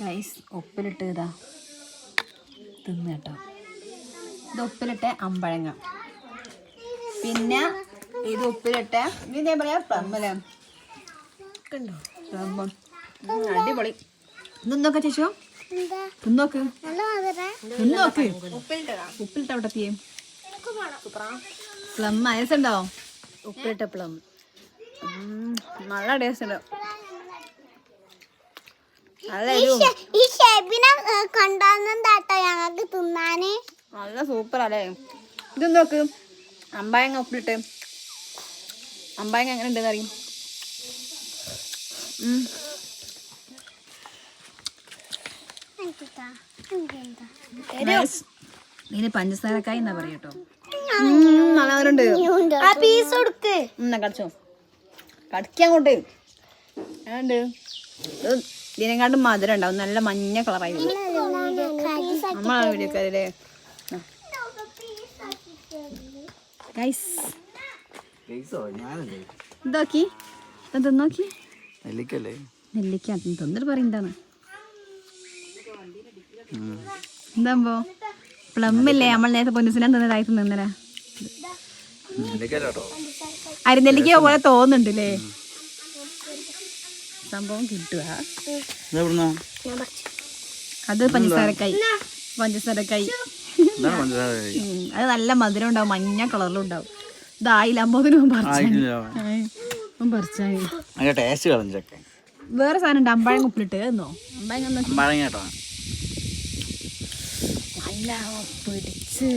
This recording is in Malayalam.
ഗൈസ് ഉപ്പിലിട്ട് ഇതാ തിന്ന് കേട്ടോ. ഇത് ഉപ്പിലിട്ട അമ്പഴങ്ങ, പിന്നെ ഇത് ഉപ്പിലിട്ട ഇതേ പറയാ പ്ലമ്മല്ലേ, പ്ലമ്മ. അടിപൊളി. ഇതൊന്നൊക്കെ ചേച്ചോ തിന്നോക്ക്, തിന്നോക്ക്. ഉപ്പിലിട്ട അവിടെ തീയും പ്ലം അയസുണ്ടോ? ഉപ്പിലിട്ട പ്ലം നല്ല ടേസ്റ്റ് ഉണ്ട്. നല്ല സൂപ്പർ അല്ലേ. ഇത് നോക്ക്, അമ്പായങ്ങ ഉപ്പിലിട്ട്. അമ്പായങ്ങ എങ്ങനെ ഉണ്ടെന്ന് അറിയും. ഇതിന് പഞ്ചസാരക്കായി എന്നാ പറയട്ടോ. നല്ലുണ്ട്. കടിച്ചോ, കടിക്കാൻ കൊണ്ട് ഉണ്ട്. ഇതിനെക്കാട്ടും മധുരം ഉണ്ടാവും, നല്ല മഞ്ഞ കളറായി. നമ്മളാണ് വീഡിയോക്കാരല്ലേ. ഇതാക്കി നോക്കി നെല്ലിക്ക തന്നിട്ട് പറയുന്നതാണ്. എന്താകുമ്പോ പ്ലമ്മില്ലേ, നമ്മൾ നേരത്തെ പൊന്നിസിനെ തന്നതായി തിന്നല്ലേ. അരിനെല്ലിക്ക പോലെ തോന്നുന്നുണ്ടല്ലേ സംഭവം. കിട്ടുക അത് പഞ്ചസാരക്കായി. പഞ്ചസാരക്കായി അത് നല്ല മധുരം ഉണ്ടാവും, മഞ്ഞ കളറിലും ഉണ്ടാവും. ഇതായില്ലാമ്പോതിനും വേറെ സാധനം ഉണ്ട്, അമ്പഴങ്ങ ഉപ്പിലിട്ട് എന്നോ. അമ്പഴങ്ങ നല്ല പിടിച്ച്